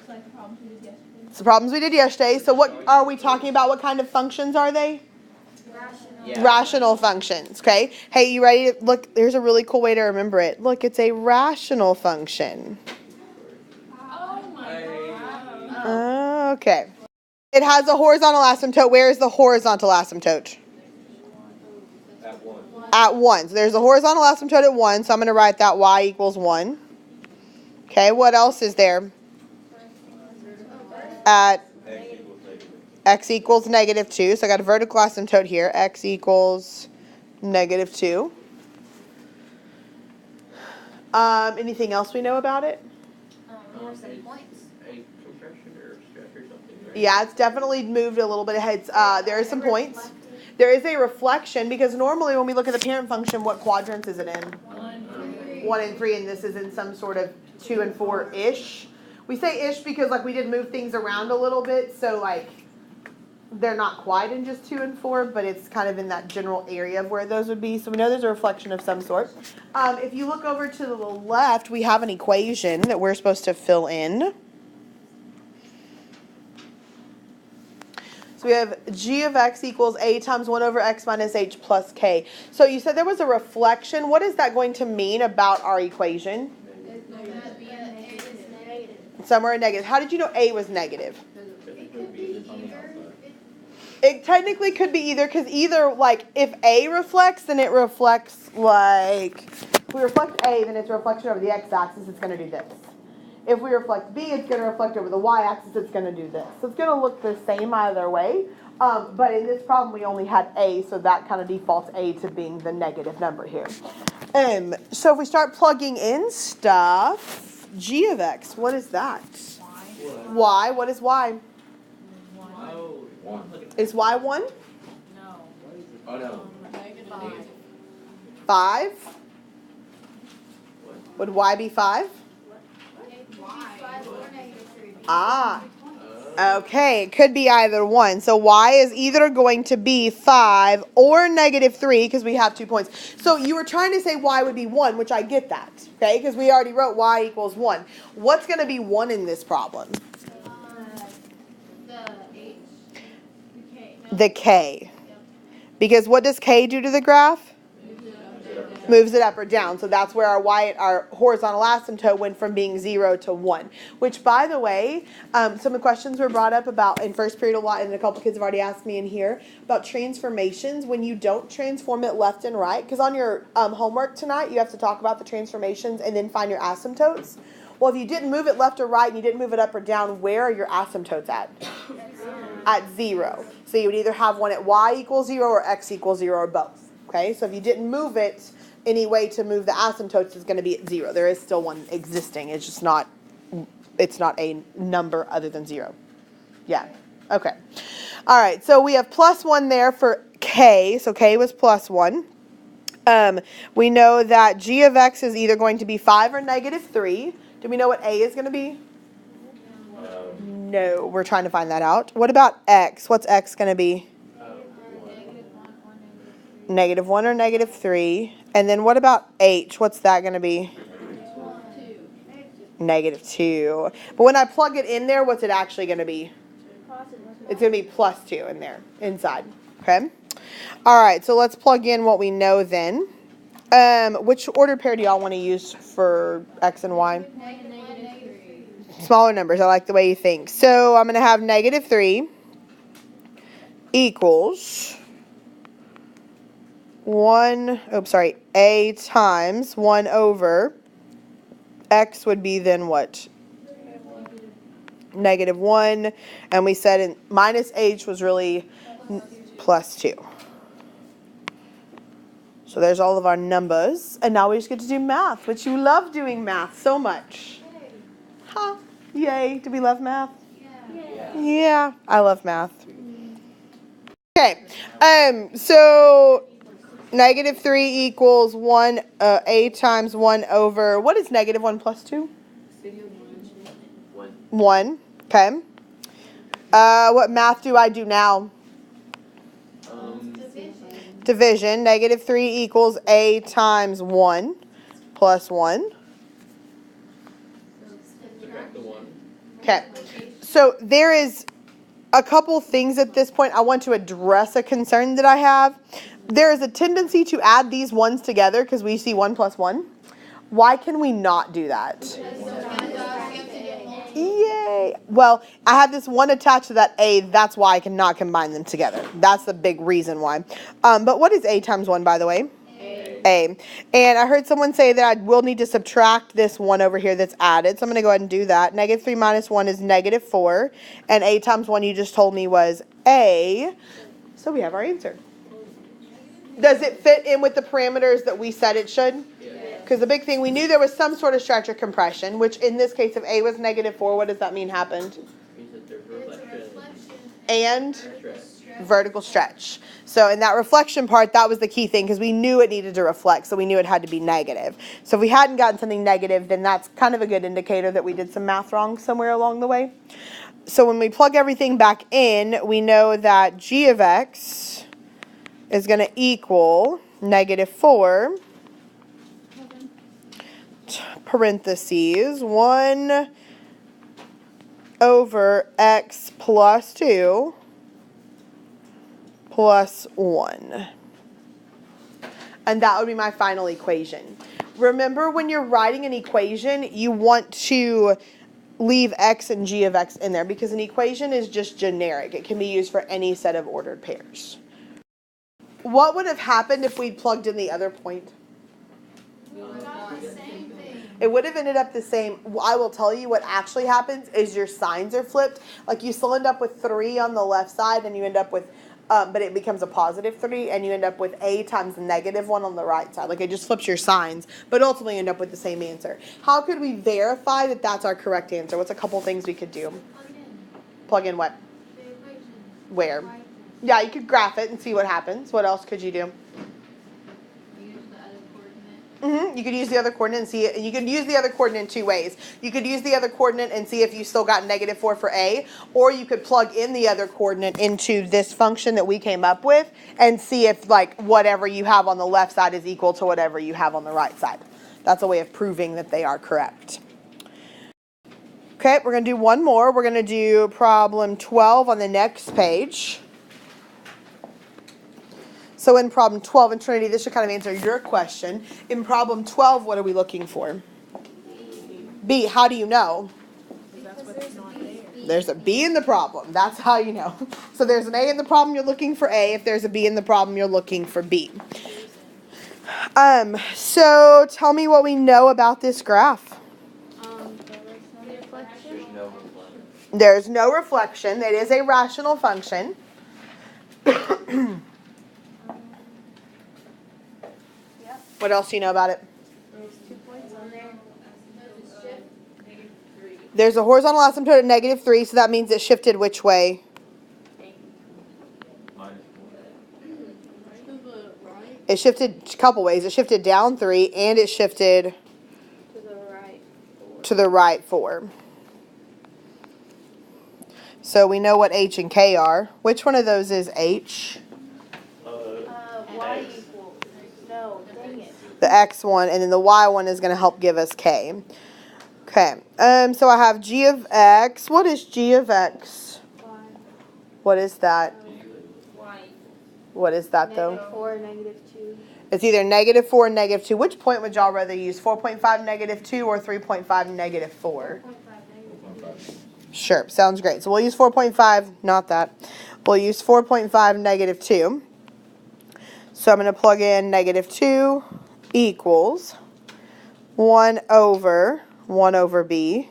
like the problems we did yesterday. It's the problems we did yesterday. So what are we talking about? What kind of functions are they? Rational functions, okay? Hey, you ready to look? There's a really cool way to remember it. Look, it's a rational function. Oh my god. Okay. It has a horizontal asymptote. Where is the horizontal asymptote? At 1. At 1. So there's a horizontal asymptote at 1, so I'm going to write that y equals 1. Okay, what else is there? At x equals negative 2. So I got a vertical asymptote here. X equals negative 2. Anything else we know about it? Points. A compression or stretch or something, right? Yeah, it's definitely moved a little bit ahead. There are some points. There is a reflection because normally when we look at the parent function, what quadrants is it in? 1 and 3, and this is in some sort of 2 and 4-ish. We say ish because like we did move things around a little bit, so like they're not quite in just 2 and 4, but it's kind of in that general area of where those would be. So we know there's a reflection of some sort. If you look over to the left, we have an equation that we're supposed to fill in. So we have g of x equals a times 1 over x minus h plus k. So you said there was a reflection. What is that going to mean about our equation? Somewhere in negative. How did you know a was negative? It technically could be either, because either, like, if A reflects, then it reflects, like, if we reflect A, then it's a reflection over the x-axis, it's going to do this. If we reflect B, it's going to reflect over the y-axis, it's going to do this. So it's going to look the same either way, but in this problem, we only had A, so that kind of defaults A to being the negative number here. So if we start plugging in stuff, g of x, what is that? Y, what is y? Oh, 1. Is y 1? No. Oh, no. Negative 5? Would y be 5? Ah, okay, it could be either one. So y is either going to be 5 or negative 3 because we have 2 points. So you were trying to say y would be 1, which I get that, okay, because we already wrote y equals 1. What's going to be 1 in this problem? The k. Because what does k do to the graph? Moves it up or down. So that's where our horizontal asymptote went from being 0 to 1. Which, by the way, some of the questions were brought up about in first period a lot, and a couple kids have already asked me in here, about transformations when you don't transform it left and right. Because on your homework tonight, you have to talk about the transformations and then find your asymptotes. Well, if you didn't move it left or right and you didn't move it up or down, where are your asymptotes at? At 0. So you would either have one at y equals 0 or x equals 0 or both. Okay, so if you didn't move it, any way to move the asymptotes is going to be at 0. There is still one existing. It's just not, it's not a number other than 0. Yeah, okay. All right, so we have plus 1 there for k. So k was plus 1. We know that g of x is either going to be 5 or negative 3. Do we know what a is going to be? No, we're trying to find that out. What about x? What's x going to be? Negative 1 or negative 3. And then what about h? What's that going to be? Negative 2. But when I plug it in there, what's it actually going to be? It's going to be plus 2 in there, inside. Okay? All right, so let's plug in what we know then. Which ordered pair do y'all want to use for x and y? Smaller numbers. I like the way you think. So I'm going to have negative 3 equals a times 1 over x would be then what? Negative 1. And we said minus h was really plus 2. So there's all of our numbers. And now we just get to do math, which you love doing math so much. Huh? Yay. Do we love math? Yeah, I love math. Okay. So negative 3 equals 1, a times 1 over, what is negative 1 plus 2? 1. Okay. What math do I do now? Division. Negative 3 equals a times 1 plus 1. Subtract the 1. Okay. So there is a couple things at this point. I want to address a concern that I have. There is a tendency to add these ones together because we see 1 plus 1. Why can we not do that? Yay! Well, I have this one attached to that A. That's why I cannot combine them together. That's the big reason why. But what is A times 1, by the way? A. And I heard someone say that I will need to subtract this 1 over here that's added. So I'm going to go ahead and do that. Negative 3 minus 1 is negative 4. And A times 1 you just told me was A. So we have our answer. Does it fit in with the parameters that we said it should? Because the big thing, we knew there was some sort of stretch or compression, which in this case, if A was negative 4, what does that mean happened? Means that there's reflection. And Stretch. vertical stretch. So in that reflection part, that was the key thing because we knew it needed to reflect, so we knew it had to be negative. So if we hadn't gotten something negative, then that's kind of a good indicator that we did some math wrong somewhere along the way. So when we plug everything back in, we know that g of x is going to equal negative 4 parentheses 1 over x plus 2 plus 1. And that would be my final equation. Remember, when you're writing an equation, you want to leave x and g of x in there because an equation is just generic. It can be used for any set of ordered pairs. What would have happened if we'd plugged in the other point? It would have ended up the same. I will tell you what actually happens is your signs are flipped. Like you still end up with 3 on the left side and you end up with, but it becomes a positive 3 and you end up with A times the negative 1 on the right side. Like it just flips your signs, but ultimately you end up with the same answer. How could we verify that that's our correct answer? What's a couple things we could do? Plug in what? Where? Yeah, you could graph it and see what happens. What else could you do? You could use the other coordinate and see it. And you could use the other coordinate in 2 ways. You could use the other coordinate and see if you still got negative 4 for A, or you could plug in the other coordinate into this function that we came up with and see if like whatever you have on the left side is equal to whatever you have on the right side. That's a way of proving that they are correct. Okay, we're going to do one more. We're going to do problem 12 on the next page. So in problem 12, and Trinity, this should kind of answer your question. In problem 12, what are we looking for? B. How do you know? There's a B in the problem. That's how you know. So there's an A in the problem, you're looking for A. If there's a B in the problem, you're looking for B. So tell me what we know about this graph. There's no reflection. It is a rational function. What else do you know about it? There's 2 points on there. There's a horizontal asymptote at negative 3, so that means it shifted which way? It shifted a couple ways. It shifted down 3, and it shifted to the right 4. So we know what H and K are. Which one of those is H? Y equals. No, dang it. The X one, and then the Y one is going to help give us K. Okay, so I have G of X. What is G of X? What is that? What is that though? -4, -2. It's either negative 4 or negative 2. Which point would y'all rather use? 4.5 negative 2 or 3.5 negative 4? Sure, sounds great. So we'll use 4.5, not that. We'll use 4.5 negative 2. So I'm going to plug in negative 2 equals 1 over B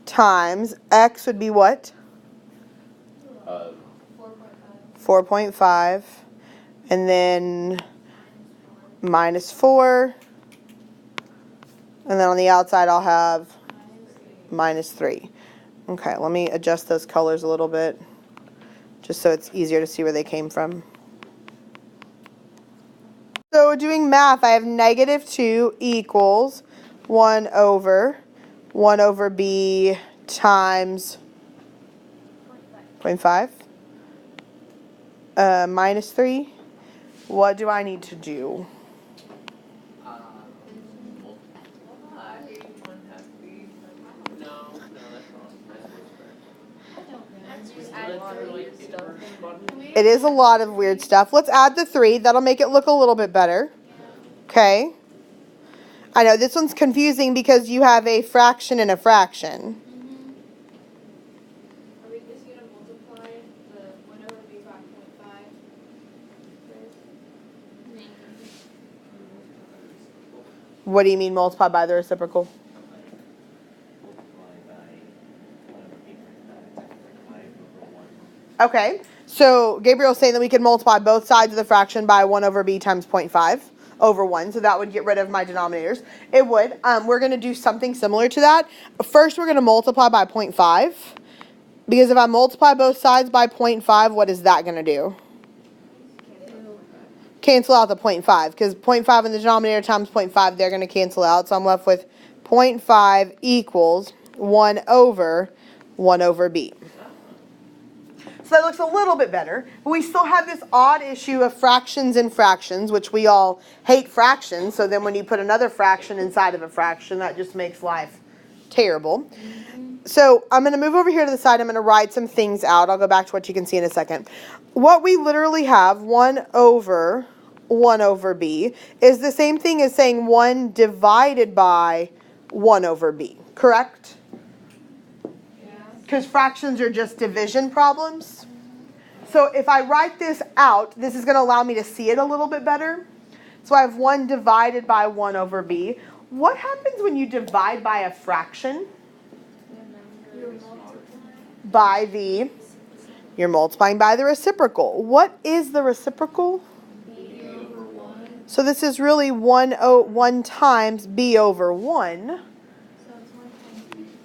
times X would be what? 4.5. And then minus 4. And then on the outside I'll have minus 3. Okay, let me adjust those colors a little bit just so it's easier to see where they came from. So doing math, I have negative 2 equals 1 over B times 0.5 minus 3. What do I need to do? It is a lot of weird stuff. Let's add the 3. That'll make it look a little bit better. Okay. I know this one's confusing because you have a fraction and a fraction. Are we just gonna multiply the 1 over b by 0.5? What do you mean multiply by the reciprocal? Okay, so Gabriel's saying that we could multiply both sides of the fraction by 1 over b times 0.5 over 1, so that would get rid of my denominators. It would. We're going to do something similar to that. First, we're going to multiply by 0.5, because if I multiply both sides by 0.5, what is that going to do? Cancel out the 0.5, because 0.5 in the denominator times 0.5, they're going to cancel out, so I'm left with 0.5 equals 1 over b. So that looks a little bit better, but we still have this odd issue of fractions and fractions, which we all hate fractions, so then when you put another fraction inside of a fraction, that just makes life terrible. So I'm going to move over here to the side. I'm going to write some things out. I'll go back to what you can see in a second. What we literally have, 1 over b, is the same thing as saying 1 divided by 1 over b, correct? Because fractions are just division problems. So if I write this out, this is going to allow me to see it a little bit better. So I have 1 divided by 1 over b. What happens when you divide by a fraction? You're multiplying by the reciprocal. What is the reciprocal? b over 1. So this is really 1 times b over 1.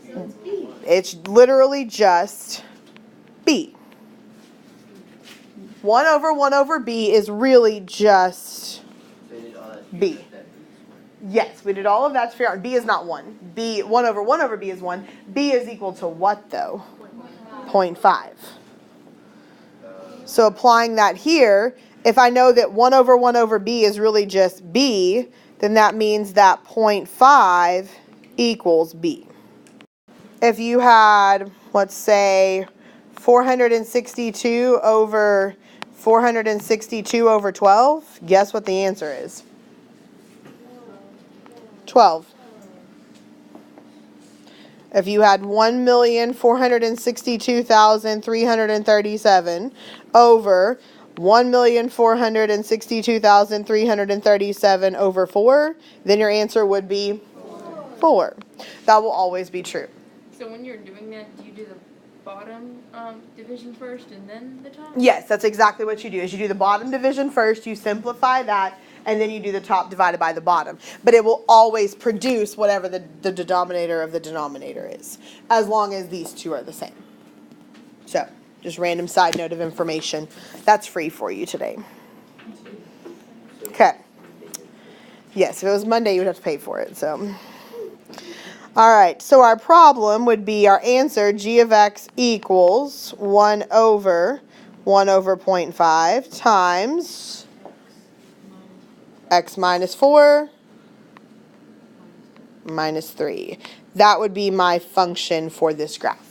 So it's b. It's literally just b. 1 over b is really just b. Yes, we did all of that to figure out. B is not 1. 1 over b is 1. B is equal to what, though? 0.5. So applying that here, if I know that 1 over b is really just b, then that means that 0.5 equals b. If you had, let's say, 462 over 12, guess what the answer is? 12. If you had 1,462,337 over 1,462,337 over 4, then your answer would be 4. That will always be true. So when you're doing that, do you do the bottom division first and then the top? Yes, that's exactly what you do. Is you do the bottom division first, you simplify that, and then you do the top divided by the bottom. But it will always produce whatever the denominator of the denominator is, as long as these two are the same. So, just random side note of information. That's free for you today. Okay. Yes, if it was Monday, you would have to pay for it, so. All right, so our problem would be our answer, g of x equals 1 over 0.5 times x minus 4 minus 3. That would be my function for this graph.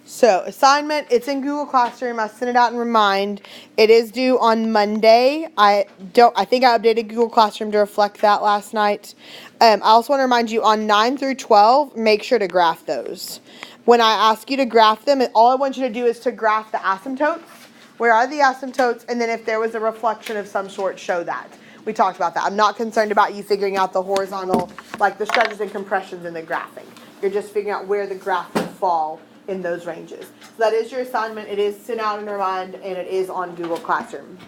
So, assignment, it's in Google Classroom. I'll send it out and remind. It is due on Monday. I think I updated Google Classroom to reflect that last night. I also want to remind you on 9 through 12, make sure to graph those. When I ask you to graph them, all I want you to do is to graph the asymptotes. Where are the asymptotes? And then if there was a reflection of some sort, show that. We talked about that. I'm not concerned about you figuring out the horizontal, like the stretches and compressions in the graphing. You're just figuring out where the graph will fall in those ranges. So that is your assignment. It is sent out and remind, and it is on Google Classroom.